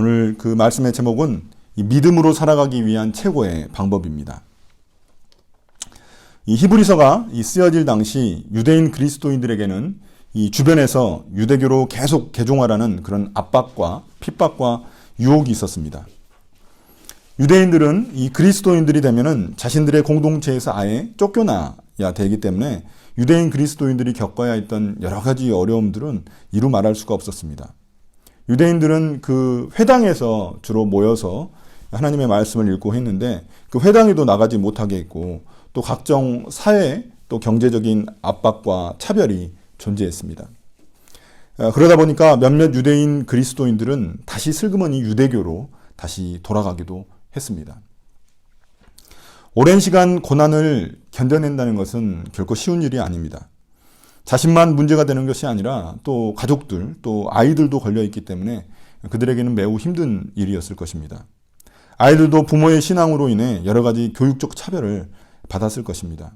오늘 그 말씀의 제목은 이 믿음으로 살아가기 위한 최고의 방법입니다. 이 히브리서가 쓰여질 당시 유대인 그리스도인들에게는 이 주변에서 유대교로 계속 개종하라는 그런 압박과 핍박과 유혹이 있었습니다. 유대인들은 이 그리스도인들이 되면은 자신들의 공동체에서 아예 쫓겨나야 되기 때문에 유대인 그리스도인들이 겪어야 했던 여러 가지 어려움들은 이루 말할 수가 없었습니다. 유대인들은 그 회당에서 주로 모여서 하나님의 말씀을 읽고 했는데 그 회당에도 나가지 못하게 했고 또 각종 사회 또 경제적인 압박과 차별이 존재했습니다. 그러다 보니까 몇몇 유대인 그리스도인들은 다시 슬그머니 유대교로 다시 돌아가기도 했습니다. 오랜 시간 고난을 견뎌낸다는 것은 결코 쉬운 일이 아닙니다. 자신만 문제가 되는 것이 아니라 또 가족들, 또 아이들도 걸려있기 때문에 그들에게는 매우 힘든 일이었을 것입니다. 아이들도 부모의 신앙으로 인해 여러 가지 교육적 차별을 받았을 것입니다.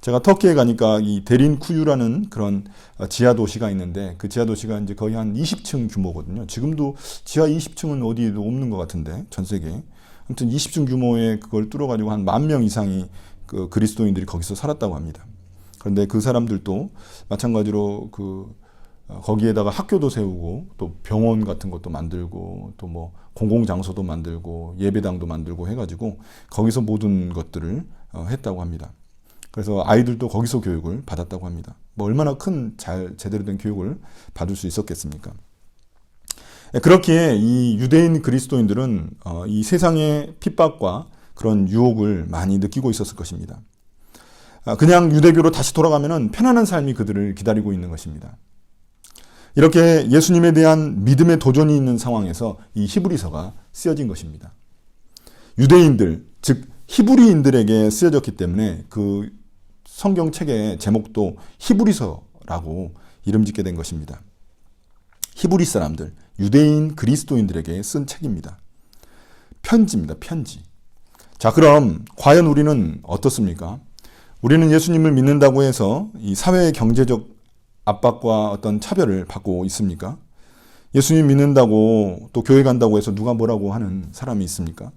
제가 터키에 가니까 이 데린쿠유라는 그런 지하 도시가 있는데 그 지하 도시가 이제 거의 한 20층 규모거든요. 지금도 지하 20층은 어디에도 없는 것 같은데 전 세계에. 아무튼 20층 규모의 그걸 뚫어가지고 한 10,000명 이상이 그 그리스도인들이 거기서 살았다고 합니다. 그런데 그 사람들도 마찬가지로 거기에다가 학교도 세우고 또 병원 같은 것도 만들고 또 뭐 공공장소도 만들고 예배당도 만들고 해가지고 거기서 모든 것들을 했다고 합니다. 그래서 아이들도 거기서 교육을 받았다고 합니다. 뭐 얼마나 제대로 된 교육을 받을 수 있었겠습니까? 그렇기에 이 유대인 그리스도인들은 이 세상의 핍박과 그런 유혹을 많이 느끼고 있었을 것입니다. 그냥 유대교로 다시 돌아가면은 편안한 삶이 그들을 기다리고 있는 것입니다. 이렇게 예수님에 대한 믿음의 도전이 있는 상황에서 이 히브리서가 쓰여진 것입니다. 유대인들, 즉 히브리인들에게 쓰여졌기 때문에 그 성경책의 제목도 히브리서라고 이름 짓게 된 것입니다. 히브리 사람들, 유대인 그리스도인들에게 쓴 책입니다. 편지입니다. 편지. 자, 그럼 과연 우리는 어떻습니까? 우리는 예수님을 믿는다고 해서 이 사회의 경제적 압박과 어떤 차별을 받고 있습니까? 예수님 믿는다고 또 교회 간다고 해서 누가 뭐라고 하는 사람이 있습니까?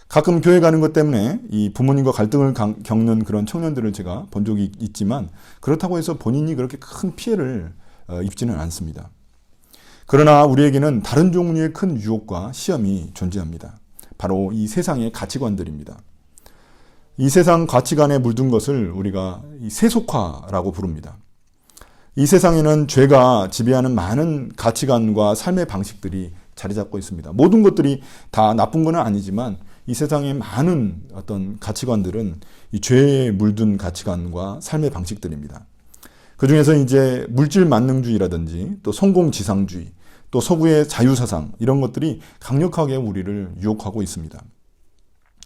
가끔 교회 가는 것 때문에 이 부모님과 갈등을 겪는 그런 청년들을 제가 본 적이 있지만 그렇다고 해서 본인이 그렇게 큰 피해를 입지는 않습니다. 그러나 우리에게는 다른 종류의 큰 유혹과 시험이 존재합니다. 바로 이 세상의 가치관들입니다. 이 세상 가치관에 물든 것을 우리가 이 세속화라고 부릅니다. 이 세상에는 죄가 지배하는 많은 가치관과 삶의 방식들이 자리 잡고 있습니다. 모든 것들이 다 나쁜 건 아니지만 이 세상의 많은 어떤 가치관들은 이 죄에 물든 가치관과 삶의 방식들입니다. 그 중에서 이제 물질 만능주의라든지 또 성공지상주의, 또 서구의 자유사상 이런 것들이 강력하게 우리를 유혹하고 있습니다.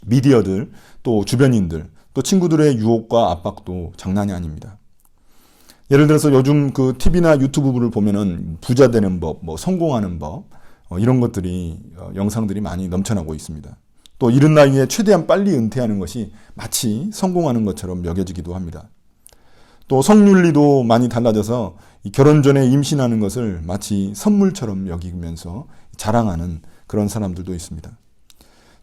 미디어들, 또 주변인들, 또 친구들의 유혹과 압박도 장난이 아닙니다. 예를 들어서 요즘 그 TV나 유튜브를 보면은 부자 되는 법, 뭐 성공하는 법, 이런 것들이 영상들이 많이 넘쳐나고 있습니다. 또 이른 나이에 최대한 빨리 은퇴하는 것이 마치 성공하는 것처럼 여겨지기도 합니다. 또 성윤리도 많이 달라져서 결혼 전에 임신하는 것을 마치 선물처럼 여기면서 자랑하는 그런 사람들도 있습니다.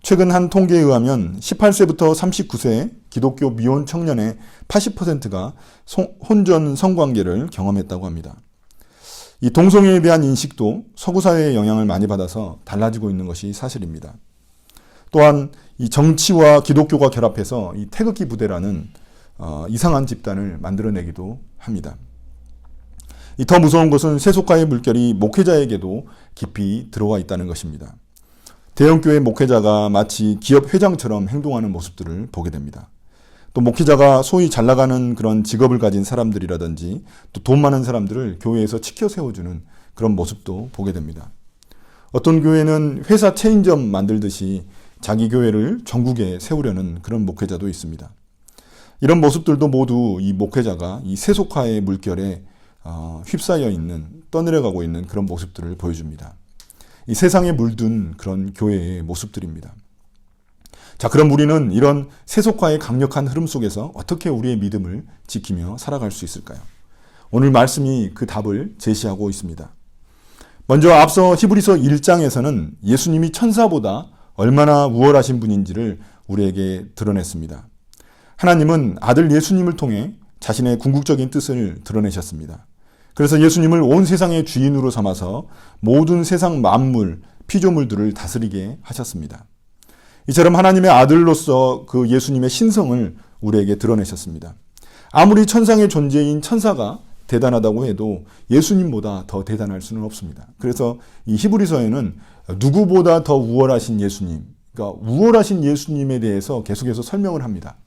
최근 한 통계에 의하면 18세부터 39세 기독교 미혼 청년의 80%가 혼전 성관계를 경험했다고 합니다. 이 동성애에 대한 인식도 서구 사회의 영향을 많이 받아서 달라지고 있는 것이 사실입니다. 또한 이 정치와 기독교가 결합해서 이 태극기 부대라는 이상한 집단을 만들어내기도 합니다. 더 무서운 것은 세속화의 물결이 목회자에게도 깊이 들어와 있다는 것입니다. 대형교회 목회자가 마치 기업 회장처럼 행동하는 모습들을 보게 됩니다. 또 목회자가 소위 잘 나가는 그런 직업을 가진 사람들이라든지 또 돈 많은 사람들을 교회에서 치켜 세워주는 그런 모습도 보게 됩니다. 어떤 교회는 회사 체인점 만들듯이 자기 교회를 전국에 세우려는 그런 목회자도 있습니다. 이런 모습들도 모두 이 목회자가 이 세속화의 물결에 휩싸여 있는, 떠내려가고 있는 그런 모습들을 보여줍니다. 이 세상에 물든 그런 교회의 모습들입니다. 자, 그럼 우리는 이런 세속화의 강력한 흐름 속에서 어떻게 우리의 믿음을 지키며 살아갈 수 있을까요? 오늘 말씀이 그 답을 제시하고 있습니다. 먼저 앞서 히브리서 1장에서는 예수님이 천사보다 얼마나 우월하신 분인지를 우리에게 드러냈습니다. 하나님은 아들 예수님을 통해 자신의 궁극적인 뜻을 드러내셨습니다. 그래서 예수님을 온 세상의 주인으로 삼아서 모든 세상 만물, 피조물들을 다스리게 하셨습니다. 이처럼 하나님의 아들로서 그 예수님의 신성을 우리에게 드러내셨습니다. 아무리 천상의 존재인 천사가 대단하다고 해도 예수님보다 더 대단할 수는 없습니다. 그래서 이 히브리서에는 누구보다 더 우월하신 예수님, 그러니까 우월하신 예수님에 대해서 계속해서 설명을 합니다.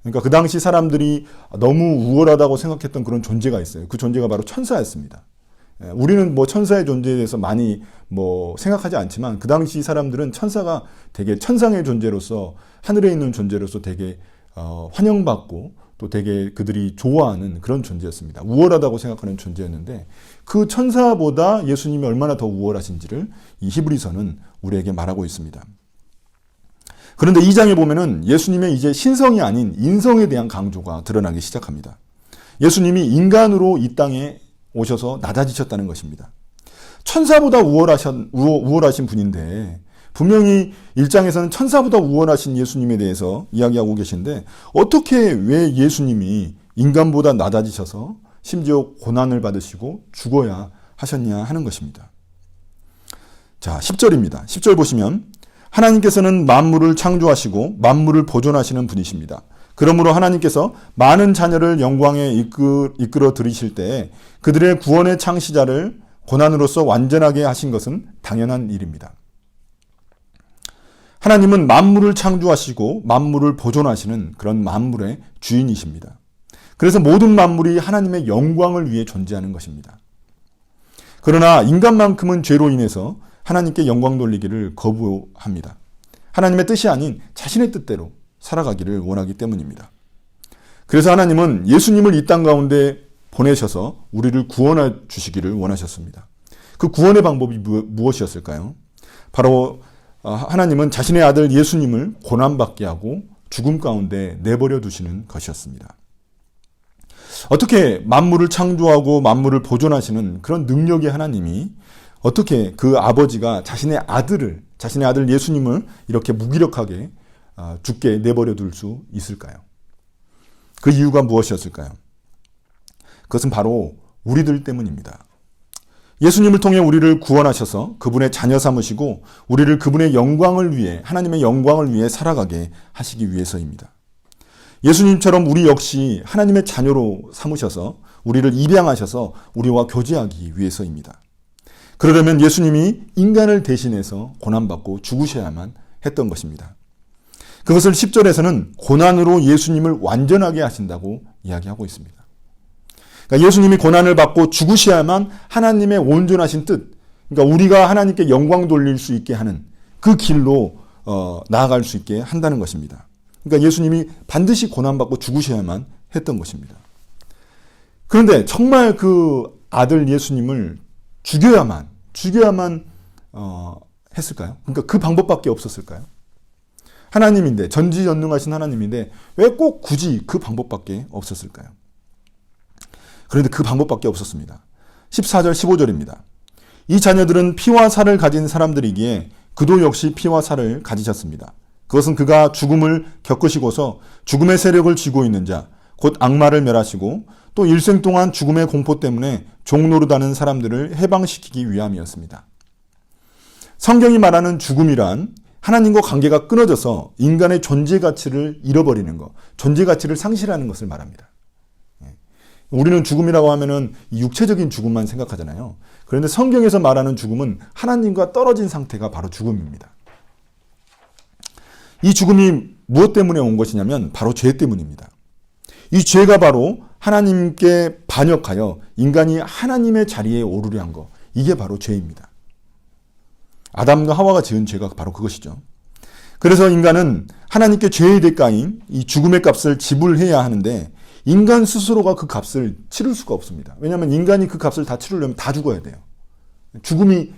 그러니까 그 당시 사람들이 너무 우월하다고 생각했던 그런 존재가 있어요. 그 존재가 바로 천사였습니다. 우리는 뭐 천사의 존재에 대해서 많이 뭐 생각하지 않지만 그 당시 사람들은 천사가 되게 천상의 존재로서 하늘에 있는 존재로서 되게 환영받고 또 되게 그들이 좋아하는 그런 존재였습니다. 우월하다고 생각하는 존재였는데 그 천사보다 예수님이 얼마나 더 우월하신지를 이 히브리서는 우리에게 말하고 있습니다. 그런데 2장에 보면은 예수님의 이제 신성이 아닌 인성에 대한 강조가 드러나기 시작합니다. 예수님이 인간으로 이 땅에 오셔서 낮아지셨다는 것입니다. 천사보다 우월하신 분인데 분명히 1장에서는 천사보다 우월하신 예수님에 대해서 이야기하고 계신데 어떻게 왜 예수님이 인간보다 낮아지셔서 심지어 고난을 받으시고 죽어야 하셨냐 하는 것입니다. 자, 10절입니다. 10절 보시면 하나님께서는 만물을 창조하시고 만물을 보존하시는 분이십니다. 그러므로 하나님께서 많은 자녀를 영광에 이끌어 들이실 때 그들의 구원의 창시자를 고난으로서 완전하게 하신 것은 당연한 일입니다. 하나님은 만물을 창조하시고 만물을 보존하시는 그런 만물의 주인이십니다. 그래서 모든 만물이 하나님의 영광을 위해 존재하는 것입니다. 그러나 인간만큼은 죄로 인해서 하나님께 영광 돌리기를 거부합니다. 하나님의 뜻이 아닌 자신의 뜻대로 살아가기를 원하기 때문입니다. 그래서 하나님은 예수님을 이 땅 가운데 보내셔서 우리를 구원해 주시기를 원하셨습니다. 그 구원의 방법이 무엇이었을까요? 바로 하나님은 자신의 아들 예수님을 고난받게 하고 죽음 가운데 내버려 두시는 것이었습니다. 어떻게 만물을 창조하고 만물을 보존하시는 그런 능력의 하나님이 어떻게 그 아버지가 자신의 아들 예수님을 이렇게 무기력하게 죽게 내버려 둘 수 있을까요? 그 이유가 무엇이었을까요? 그것은 바로 우리들 때문입니다. 예수님을 통해 우리를 구원하셔서 그분의 자녀 삼으시고 우리를 그분의 영광을 위해 하나님의 영광을 위해 살아가게 하시기 위해서입니다. 예수님처럼 우리 역시 하나님의 자녀로 삼으셔서 우리를 입양하셔서 우리와 교제하기 위해서입니다. 그러려면 예수님이 인간을 대신해서 고난받고 죽으셔야만 했던 것입니다. 그것을 10절에서는 고난으로 예수님을 완전하게 하신다고 이야기하고 있습니다. 그러니까 예수님이 고난을 받고 죽으셔야만 하나님의 온전하신 뜻, 그러니까 우리가 하나님께 영광 돌릴 수 있게 하는 그 길로 나아갈 수 있게 한다는 것입니다. 그러니까 예수님이 반드시 고난받고 죽으셔야만 했던 것입니다. 그런데 정말 그 아들 예수님을 죽여야만 했을까요? 그러니까 그 방법밖에 없었을까요? 하나님인데, 전지전능하신 하나님인데 왜 꼭 굳이 그 방법밖에 없었을까요? 그런데 그 방법밖에 없었습니다. 14절 15절입니다. 이 자녀들은 피와 살을 가진 사람들이기에 그도 역시 피와 살을 가지셨습니다. 그것은 그가 죽음을 겪으시고서 죽음의 세력을 쥐고 있는 자, 곧 악마를 멸하시고 또 일생 동안 죽음의 공포 때문에 종노릇하는 사람들을 해방시키기 위함이었습니다. 성경이 말하는 죽음이란 하나님과 관계가 끊어져서 인간의 존재 가치를 잃어버리는 것, 존재 가치를 상실하는 것을 말합니다. 우리는 죽음이라고 하면은 육체적인 죽음만 생각하잖아요. 그런데 성경에서 말하는 죽음은 하나님과 떨어진 상태가 바로 죽음입니다. 이 죽음이 무엇 때문에 온 것이냐면 바로 죄 때문입니다. 이 죄가 바로 하나님께 반역하여 인간이 하나님의 자리에 오르려 한 것, 이게 바로 죄입니다. 아담과 하와가 지은 죄가 바로 그것이죠. 그래서 인간은 하나님께 죄의 대가인 이 죽음의 값을 지불해야 하는데 인간 스스로가 그 값을 치를 수가 없습니다. 왜냐하면 인간이 그 값을 다 치르려면 다 죽어야 돼요. 죽음이,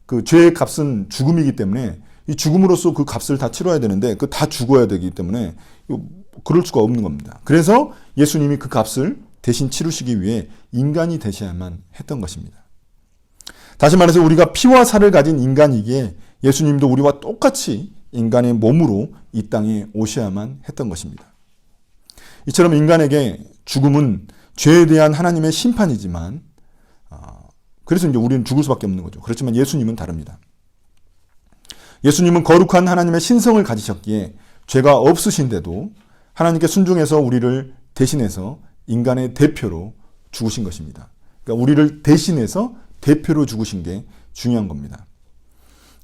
그 죄의 값은 죽음이기 때문에 이 죽음으로써 그 값을 다 치러야 되는데 그 다 죽어야 되기 때문에 그럴 수가 없는 겁니다. 그래서 예수님이 그 값을 대신 치르시기 위해 인간이 되셔야만 했던 것입니다. 다시 말해서 우리가 피와 살을 가진 인간이기에 예수님도 우리와 똑같이 인간의 몸으로 이 땅에 오셔야만 했던 것입니다. 이처럼 인간에게 죽음은 죄에 대한 하나님의 심판이지만 그래서 이제 우리는 죽을 수밖에 없는 거죠. 그렇지만 예수님은 다릅니다. 예수님은 거룩한 하나님의 신성을 가지셨기에 죄가 없으신데도 하나님께 순종해서 우리를 대신해서 인간의 대표로 죽으신 것입니다. 그러니까 우리를 대신해서 대표로 죽으신 게 중요한 겁니다.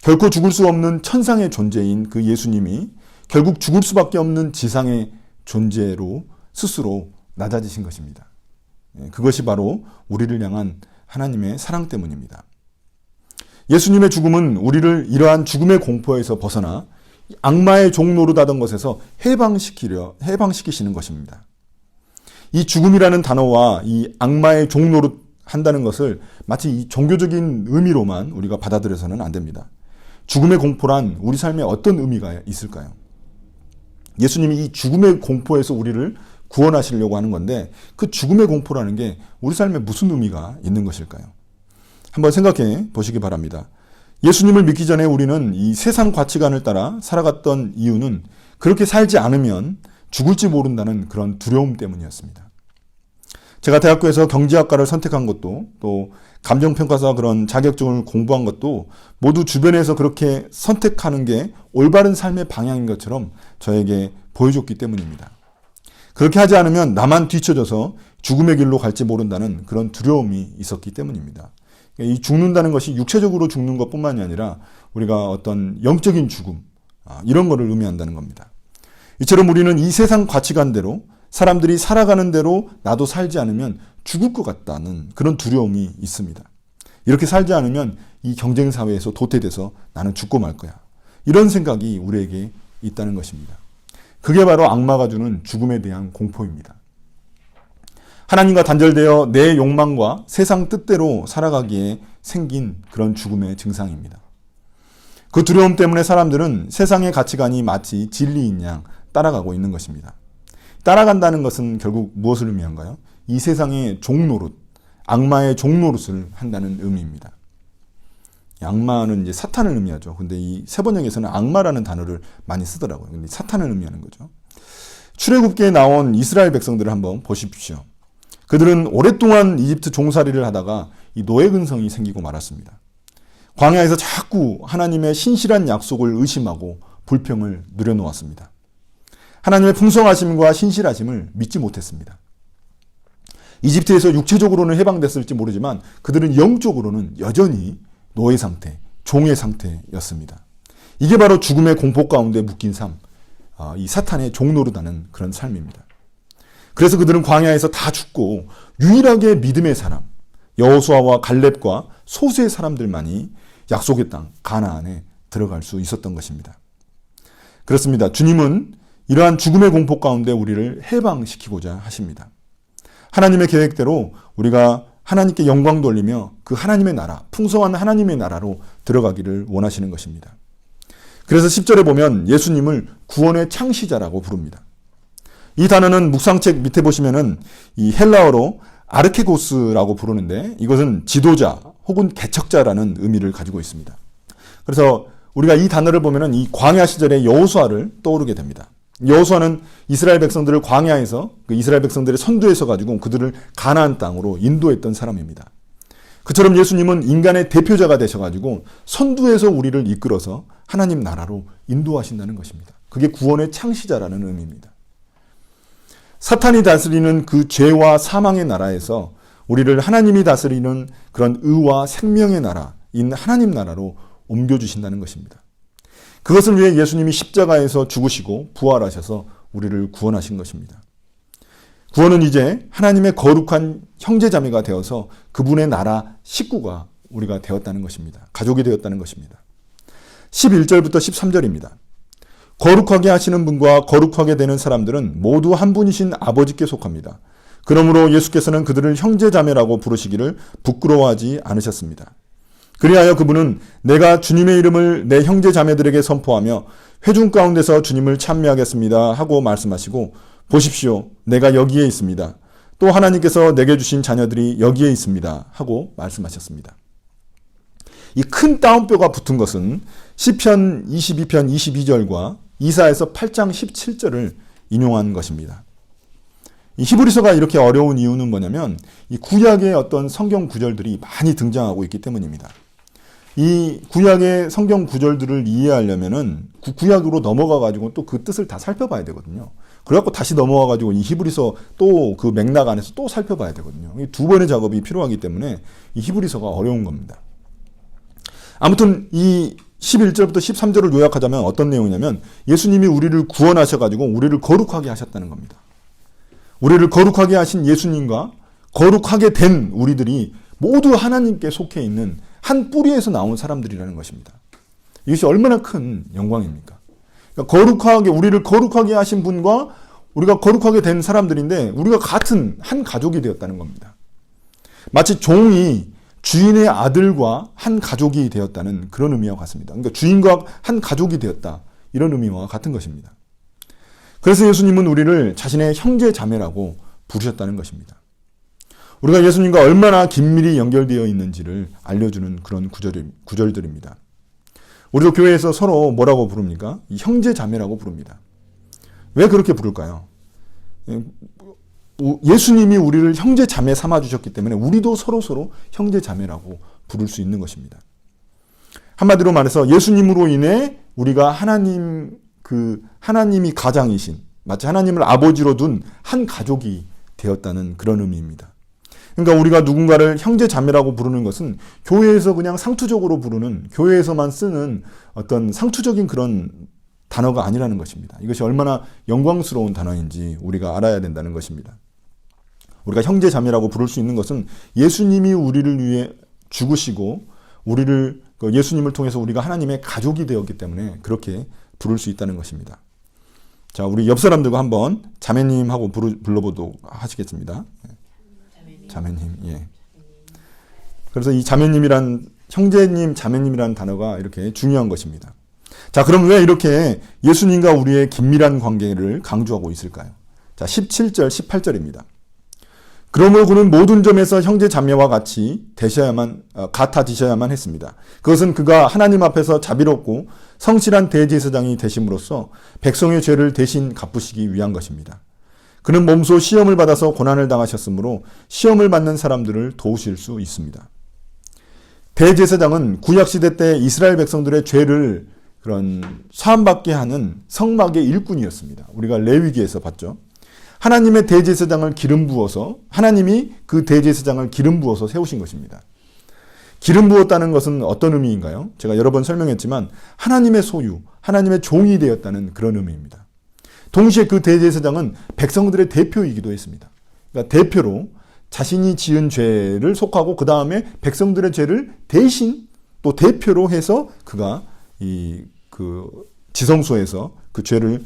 결코 죽을 수 없는 천상의 존재인 그 예수님이 결국 죽을 수밖에 없는 지상의 존재로 스스로 낮아지신 것입니다. 그것이 바로 우리를 향한 하나님의 사랑 때문입니다. 예수님의 죽음은 우리를 이러한 죽음의 공포에서 벗어나 악마의 종노릇하던 것에서 해방시키시는 것입니다. 이 죽음이라는 단어와 이 악마의 종노릇 한다는 것을 마치 이 종교적인 의미로만 우리가 받아들여서는 안 됩니다. 죽음의 공포란 우리 삶에 어떤 의미가 있을까요? 예수님이 이 죽음의 공포에서 우리를 구원하시려고 하는 건데 그 죽음의 공포라는 게 우리 삶에 무슨 의미가 있는 것일까요? 한번 생각해 보시기 바랍니다. 예수님을 믿기 전에 우리는 이 세상 가치관을 따라 살아갔던 이유는 그렇게 살지 않으면 죽을지 모른다는 그런 두려움 때문이었습니다. 제가 대학교에서 경제학과를 선택한 것도 또 감정평가사 그런 자격증을 공부한 것도 모두 주변에서 그렇게 선택하는 게 올바른 삶의 방향인 것처럼 저에게 보여줬기 때문입니다. 그렇게 하지 않으면 나만 뒤처져서 죽음의 길로 갈지 모른다는 그런 두려움이 있었기 때문입니다. 이 죽는다는 것이 육체적으로 죽는 것뿐만이 아니라 우리가 어떤 영적인 죽음 이런 거를 의미한다는 겁니다. 이처럼 우리는 이 세상 가치관대로 사람들이 살아가는 대로 나도 살지 않으면 죽을 것 같다는 그런 두려움이 있습니다. 이렇게 살지 않으면 이 경쟁 사회에서 도태돼서 나는 죽고 말 거야. 이런 생각이 우리에게 있다는 것입니다. 그게 바로 악마가 주는 죽음에 대한 공포입니다. 하나님과 단절되어 내 욕망과 세상 뜻대로 살아가기에 생긴 그런 죽음의 증상입니다. 그 두려움 때문에 사람들은 세상의 가치관이 마치 진리인 양 따라가고 있는 것입니다. 따라간다는 것은 결국 무엇을 의미한가요? 이 세상의 종노릇, 악마의 종노릇을 한다는 의미입니다. 악마는 이제 사탄을 의미하죠. 근데 이 세번역에서는 악마라는 단어를 많이 쓰더라고요. 근데 사탄을 의미하는 거죠. 출애굽기에 나온 이스라엘 백성들을 한번 보십시오. 그들은 오랫동안 이집트 종살이를 하다가 이 노예 근성이 생기고 말았습니다. 광야에서 자꾸 하나님의 신실한 약속을 의심하고 불평을 누려놓았습니다. 하나님의 풍성하심과 신실하심을 믿지 못했습니다. 이집트에서 육체적으로는 해방됐을지 모르지만 그들은 영적으로는 여전히 노예 상태, 종의 상태였습니다. 이게 바로 죽음의 공포 가운데 묶인 삶, 이 사탄의 종노릇하는 그런 삶입니다. 그래서 그들은 광야에서 다 죽고 유일하게 믿음의 사람, 여호수아와 갈렙과 소수의 사람들만이 약속의 땅 가나안에 들어갈 수 있었던 것입니다. 그렇습니다. 주님은 이러한 죽음의 공포 가운데 우리를 해방시키고자 하십니다. 하나님의 계획대로 우리가 하나님께 영광 돌리며 그 하나님의 나라, 풍성한 하나님의 나라로 들어가기를 원하시는 것입니다. 그래서 10절에 보면 예수님을 구원의 창시자라고 부릅니다. 이 단어는 묵상책 밑에 보시면은 이 헬라어로 아르케고스라고 부르는데 이것은 지도자 혹은 개척자라는 의미를 가지고 있습니다. 그래서 우리가 이 단어를 보면은 이 광야 시절의 여호수아를 떠오르게 됩니다. 여호수아는 이스라엘 백성들을 광야에서 그 이스라엘 백성들의 선두에서 가지고 그들을 가나안 땅으로 인도했던 사람입니다. 그처럼 예수님은 인간의 대표자가 되셔가지고 선두에서 우리를 이끌어서 하나님 나라로 인도하신다는 것입니다. 그게 구원의 창시자라는 의미입니다. 사탄이 다스리는 그 죄와 사망의 나라에서 우리를 하나님이 다스리는 그런 의와 생명의 나라인 하나님 나라로 옮겨주신다는 것입니다. 그것을 위해 예수님이 십자가에서 죽으시고 부활하셔서 우리를 구원하신 것입니다. 구원은 이제 하나님의 거룩한 형제자매가 되어서 그분의 나라 식구가 우리가 되었다는 것입니다. 가족이 되었다는 것입니다. 11절부터 13절입니다. 거룩하게 하시는 분과 거룩하게 되는 사람들은 모두 한 분이신 아버지께 속합니다. 그러므로 예수께서는 그들을 형제자매라고 부르시기를 부끄러워하지 않으셨습니다. 그리하여 그분은 내가 주님의 이름을 내 형제자매들에게 선포하며 회중 가운데서 주님을 찬미하겠습니다 하고 말씀하시고 보십시오, 내가 여기에 있습니다. 또 하나님께서 내게 주신 자녀들이 여기에 있습니다 하고 말씀하셨습니다. 이 큰 따옴표가 붙은 것은 시편 22편 22절과 이사야서 8장 17절을 인용한 것입니다. 이 히브리서가 이렇게 어려운 이유는 뭐냐면 이 구약의 어떤 성경 구절들이 많이 등장하고 있기 때문입니다. 이 구약의 성경 구절들을 이해하려면은 구약으로 넘어가 가지고 또 그 뜻을 다 살펴봐야 되거든요. 그래갖고 다시 넘어와 가지고 이 히브리서 또 그 맥락 안에서 또 살펴봐야 되거든요. 이 두 번의 작업이 필요하기 때문에 이 히브리서가 어려운 겁니다. 아무튼 이 11절부터 13절을 요약하자면 어떤 내용이냐면 예수님이 우리를 구원하셔 가지고 우리를 거룩하게 하셨다는 겁니다. 우리를 거룩하게 하신 예수님과 거룩하게 된 우리들이 모두 하나님께 속해 있는 한 뿌리에서 나온 사람들이라는 것입니다. 이것이 얼마나 큰 영광입니까? 그러니까 우리를 거룩하게 하신 분과 우리가 거룩하게 된 사람들인데 우리가 같은 한 가족이 되었다는 겁니다. 마치 종이 주인의 아들과 한 가족이 되었다는 그런 의미와 같습니다. 그러니까 주인과 한 가족이 되었다. 이런 의미와 같은 것입니다. 그래서 예수님은 우리를 자신의 형제 자매라고 부르셨다는 것입니다. 우리가 예수님과 얼마나 긴밀히 연결되어 있는지를 알려주는 그런 구절들입니다. 우리도 교회에서 서로 뭐라고 부릅니까? 형제 자매라고 부릅니다. 왜 그렇게 부를까요? 예수님이 우리를 형제 자매 삼아 주셨기 때문에 우리도 서로 형제 자매라고 부를 수 있는 것입니다. 한마디로 말해서 예수님으로 인해 우리가 하나님이 가장이신, 마치 하나님을 아버지로 둔 한 가족이 되었다는 그런 의미입니다. 그러니까 우리가 누군가를 형제 자매라고 부르는 것은 교회에서 그냥 상투적으로 부르는, 교회에서만 쓰는 어떤 상투적인 그런 단어가 아니라는 것입니다. 이것이 얼마나 영광스러운 단어인지 우리가 알아야 된다는 것입니다. 우리가 형제 자매라고 부를 수 있는 것은 예수님이 우리를 위해 죽으시고 예수님을 통해서 우리가 하나님의 가족이 되었기 때문에 그렇게 부를 수 있다는 것입니다. 자, 우리 옆 사람들과 한번 자매님하고 불러보도록 하시겠습니다. 자매님, 예. 그래서 이 자매님이란, 형제님, 자매님이라는 단어가 이렇게 중요한 것입니다. 자, 그럼 왜 이렇게 예수님과 우리의 긴밀한 관계를 강조하고 있을까요? 자, 17절, 18절입니다. 그러므로 그는 모든 점에서 형제 자매와 같아지셔야만 했습니다. 그것은 그가 하나님 앞에서 자비롭고 성실한 대제사장이 되심으로써 백성의 죄를 대신 갚으시기 위한 것입니다. 그는 몸소 시험을 받아서 고난을 당하셨으므로 시험을 받는 사람들을 도우실 수 있습니다. 대제사장은 구약시대 때 이스라엘 백성들의 죄를 그런 사함받게 하는 성막의 일꾼이었습니다. 우리가 레위기에서 봤죠. 하나님의 대제사장을 기름 부어서, 하나님이 그 대제사장을 기름 부어서 세우신 것입니다. 기름 부었다는 것은 어떤 의미인가요? 제가 여러 번 설명했지만 하나님의 소유, 하나님의 종이 되었다는 그런 의미입니다. 동시에 그 대제사장은 백성들의 대표이기도 했습니다. 그러니까 대표로 자신이 지은 죄를 속하고 그 다음에 백성들의 죄를 대신 또 대표로 해서 그가 지성소에서 그 죄를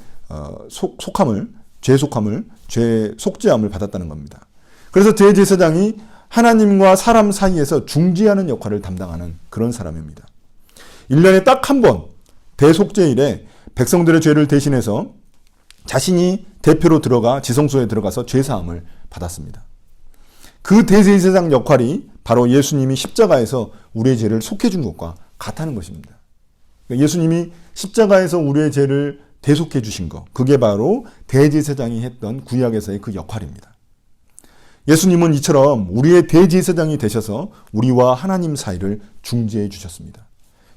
죄 속죄함을 받았다는 겁니다. 그래서 대제사장이 하나님과 사람 사이에서 중지하는 역할을 담당하는 그런 사람입니다. 1년에 딱 한 번 대속죄일에 백성들의 죄를 대신해서 자신이 대표로 들어가 지성소에 들어가서 죄사함을 받았습니다. 그 대제사장 역할이 바로 예수님이 십자가에서 우리의 죄를 속해준 것과 같다는 것입니다. 예수님이 십자가에서 우리의 죄를 대속해 주신 것, 그게 바로 대제사장이 했던 구약에서의 그 역할입니다. 예수님은 이처럼 우리의 대제사장이 되셔서 우리와 하나님 사이를 중재해 주셨습니다.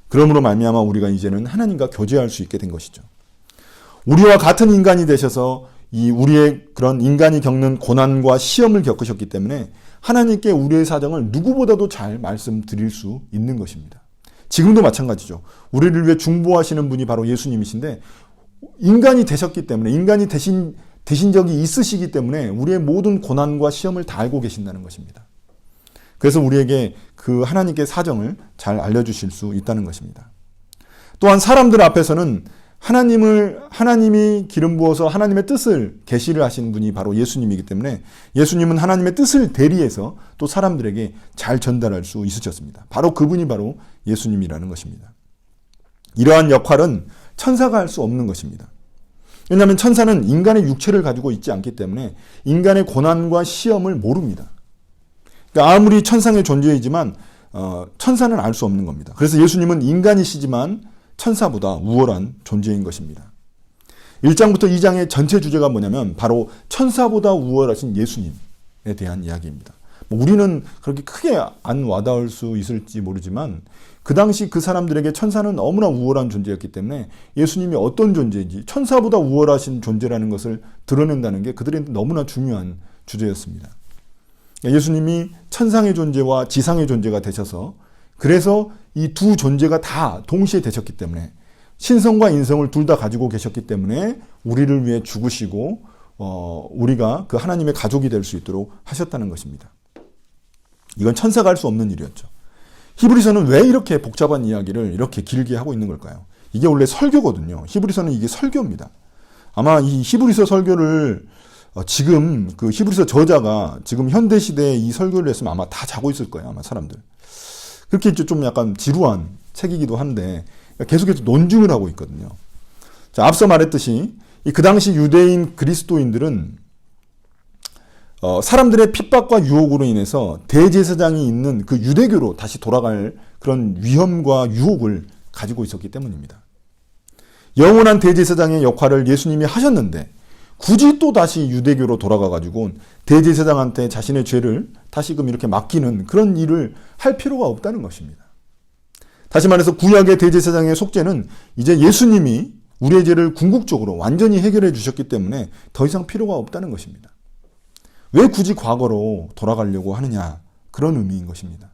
그러므로 말미암아 우리가 이제는 하나님과 교제할 수 있게 된 것이죠. 우리와 같은 인간이 되셔서 우리의 그런 인간이 겪는 고난과 시험을 겪으셨기 때문에 하나님께 우리의 사정을 누구보다도 잘 말씀드릴 수 있는 것입니다. 지금도 마찬가지죠. 우리를 위해 중보하시는 분이 바로 예수님이신데 인간이 되셨기 때문에, 인간이 되신 적이 있으시기 때문에 우리의 모든 고난과 시험을 다 알고 계신다는 것입니다. 그래서 우리에게 그 하나님께 사정을 잘 알려주실 수 있다는 것입니다. 또한 사람들 앞에서는 하나님이 기름 부어서 하나님의 뜻을 계시를 하신 분이 바로 예수님이기 때문에 예수님은 하나님의 뜻을 대리해서 또 사람들에게 잘 전달할 수 있으셨습니다. 바로 그분이 바로 예수님이라는 것입니다. 이러한 역할은 천사가 할 수 없는 것입니다. 왜냐하면 천사는 인간의 육체를 가지고 있지 않기 때문에 인간의 고난과 시험을 모릅니다. 그러니까 아무리 천상의 존재이지만 천사는 알 수 없는 겁니다. 그래서 예수님은 인간이시지만 천사보다 우월한 존재인 것입니다. 1장부터 2장의 전체 주제가 뭐냐면 바로 천사보다 우월하신 예수님에 대한 이야기입니다. 우리는 그렇게 크게 안 와닿을 수 있을지 모르지만 그 당시 그 사람들에게 천사는 너무나 우월한 존재였기 때문에 예수님이 어떤 존재인지 천사보다 우월하신 존재라는 것을 드러낸다는 게 그들에게 너무나 중요한 주제였습니다. 예수님이 천상의 존재와 지상의 존재가 되셔서 그래서 이 두 존재가 다 동시에 되셨기 때문에 신성과 인성을 둘 다 가지고 계셨기 때문에 우리를 위해 죽으시고 우리가 그 하나님의 가족이 될 수 있도록 하셨다는 것입니다. 이건 천사가 할 수 없는 일이었죠. 히브리서는 왜 이렇게 복잡한 이야기를 이렇게 길게 하고 있는 걸까요? 이게 원래 설교거든요. 히브리서는 이게 설교입니다. 아마 이 히브리서 설교를 지금 그 히브리서 저자가 지금 현대 시대에 이 설교를 했으면 아마 다 자고 있을 거예요. 아마 사람들. 그렇게 좀 약간 지루한 책이기도 한데 계속해서 논증을 하고 있거든요. 자, 앞서 말했듯이 그 당시 유대인 그리스도인들은 사람들의 핍박과 유혹으로 인해서 대제사장이 있는 그 유대교로 다시 돌아갈 그런 위험과 유혹을 가지고 있었기 때문입니다. 영원한 대제사장의 역할을 예수님이 하셨는데 굳이 또 다시 유대교로 돌아가가지고 대제사장한테 자신의 죄를 다시금 이렇게 맡기는 그런 일을 할 필요가 없다는 것입니다. 다시 말해서 구약의 대제사장의 속죄는 이제 예수님이 우리의 죄를 궁극적으로 완전히 해결해 주셨기 때문에 더 이상 필요가 없다는 것입니다. 왜 굳이 과거로 돌아가려고 하느냐, 그런 의미인 것입니다.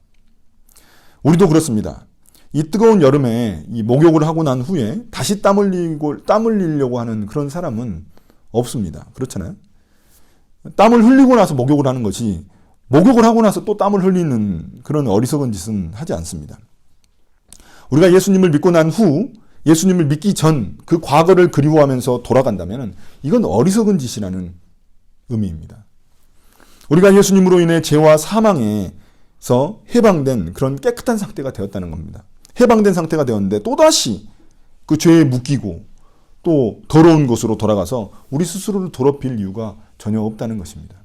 우리도 그렇습니다. 이 뜨거운 여름에 이 목욕을 하고 난 후에 다시 땀 흘리려고 하는 그런 사람은 없습니다. 그렇잖아요. 땀을 흘리고 나서 목욕을 하는 것이 목욕을 하고 나서 또 땀을 흘리는 그런 어리석은 짓은 하지 않습니다. 우리가 예수님을 믿고 난 후 예수님을 믿기 전 그 과거를 그리워하면서 돌아간다면 이건 어리석은 짓이라는 의미입니다. 우리가 예수님으로 인해 죄와 사망에서 해방된 그런 깨끗한 상태가 되었다는 겁니다. 해방된 상태가 되었는데 또다시 그 죄에 묶이고 또 더러운 곳으로 돌아가서 우리 스스로를 더럽힐 이유가 전혀 없다는 것입니다.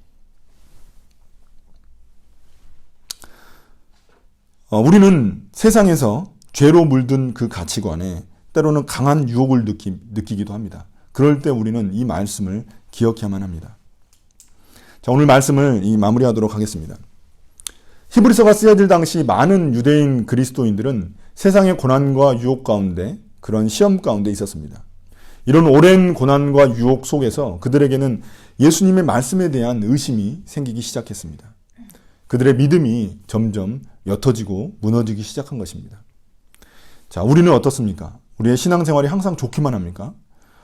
우리는 세상에서 죄로 물든 그 가치관에 때로는 강한 유혹을 느끼기도 합니다. 그럴 때 우리는 이 말씀을 기억해야만 합니다. 자, 오늘 말씀을 마무리하도록 하겠습니다. 히브리서가 쓰여질 당시 많은 유대인 그리스도인들은 세상의 고난과 유혹 가운데 그런 시험 가운데 있었습니다. 이런 오랜 고난과 유혹 속에서 그들에게는 예수님의 말씀에 대한 의심이 생기기 시작했습니다. 그들의 믿음이 점점 옅어지고 무너지기 시작한 것입니다. 자, 우리는 어떻습니까? 우리의 신앙생활이 항상 좋기만 합니까?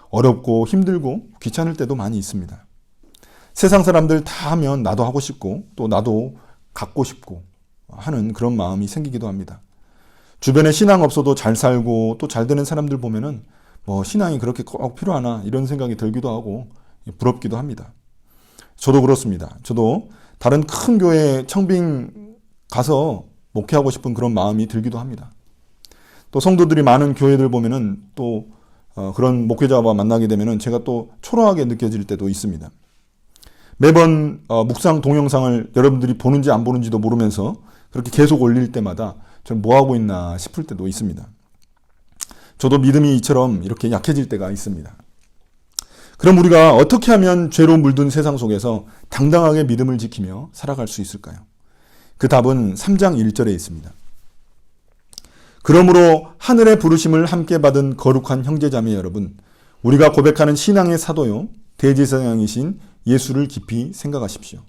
어렵고 힘들고 귀찮을 때도 많이 있습니다. 세상 사람들 다 하면 나도 하고 싶고 또 나도 갖고 싶고 하는 그런 마음이 생기기도 합니다. 주변에 신앙 없어도 잘 살고 또 잘 되는 사람들 보면은 신앙이 그렇게 꼭 필요하나 이런 생각이 들기도 하고 부럽기도 합니다. 저도 그렇습니다. 저도 다른 큰 교회 청빙 가서 목회하고 싶은 그런 마음이 들기도 합니다. 또 성도들이 많은 교회들 보면은 또 그런 목회자와 만나게 되면은 제가 또 초라하게 느껴질 때도 있습니다. 매번 묵상 동영상을 여러분들이 보는지 안 보는지도 모르면서 그렇게 계속 올릴 때마다 저는 뭐 하고 있나 싶을 때도 있습니다. 저도 믿음이 이처럼 이렇게 약해질 때가 있습니다. 그럼 우리가 어떻게 하면 죄로 물든 세상 속에서 당당하게 믿음을 지키며 살아갈 수 있을까요? 그 답은 3장 1절에 있습니다. 그러므로 하늘의 부르심을 함께 받은 거룩한 형제자매 여러분, 우리가 고백하는 신앙의 사도요 대제사장이신 예수를 깊이 생각하십시오.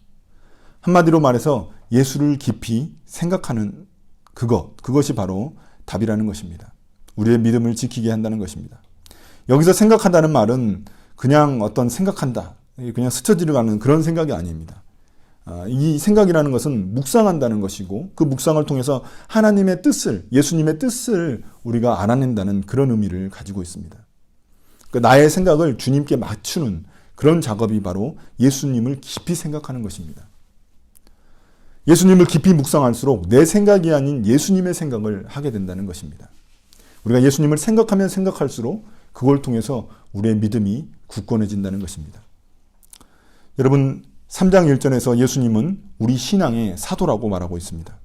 한마디로 말해서 예수를 깊이 생각하는 그것이 바로 답이라는 것입니다. 우리의 믿음을 지키게 한다는 것입니다. 여기서 생각한다는 말은 그냥 어떤 생각한다, 그냥 스쳐 지나가는 그런 생각이 아닙니다. 이 생각이라는 것은 묵상한다는 것이고 그 묵상을 통해서 하나님의 뜻을, 예수님의 뜻을 우리가 알아낸다는 그런 의미를 가지고 있습니다. 나의 생각을 주님께 맞추는 그런 작업이 바로 예수님을 깊이 생각하는 것입니다. 예수님을 깊이 묵상할수록 내 생각이 아닌 예수님의 생각을 하게 된다는 것입니다. 우리가 예수님을 생각하면 생각할수록 그걸 통해서 우리의 믿음이 굳건해진다는 것입니다. 여러분, 3장 1절에서 예수님은 우리 신앙의 사도라고 말하고 있습니다.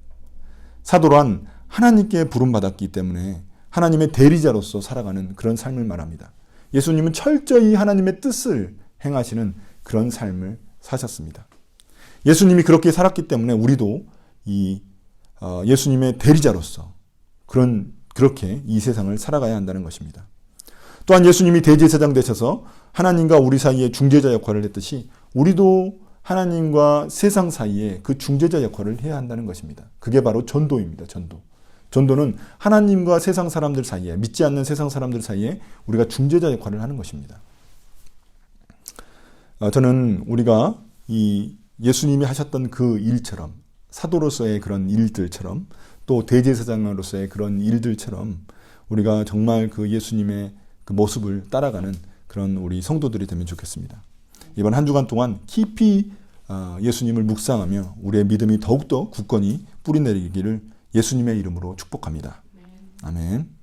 사도란 하나님께 부름받았기 때문에 하나님의 대리자로서 살아가는 그런 삶을 말합니다. 예수님은 철저히 하나님의 뜻을 행하시는 그런 삶을 사셨습니다. 예수님이 그렇게 살았기 때문에 우리도 예수님의 대리자로서 그렇게 이 세상을 살아가야 한다는 것입니다. 또한 예수님이 대제사장 되셔서 하나님과 우리 사이에 중재자 역할을 했듯이 우리도 하나님과 세상 사이에 그 중재자 역할을 해야 한다는 것입니다. 그게 바로 전도입니다. 전도는 하나님과 세상 사람들 사이에, 믿지 않는 세상 사람들 사이에 우리가 중재자 역할을 하는 것입니다. 저는 우리가 예수님이 하셨던 그 일처럼, 사도로서의 그런 일들처럼, 또 대제사장으로서의 그런 일들처럼 우리가 정말 그 예수님의 그 모습을 따라가는 그런 우리 성도들이 되면 좋겠습니다. 이번 한 주간 동안 깊이 예수님을 묵상하며 우리의 믿음이 더욱더 굳건히 뿌리내리기를 예수님의 이름으로 축복합니다. 아멘.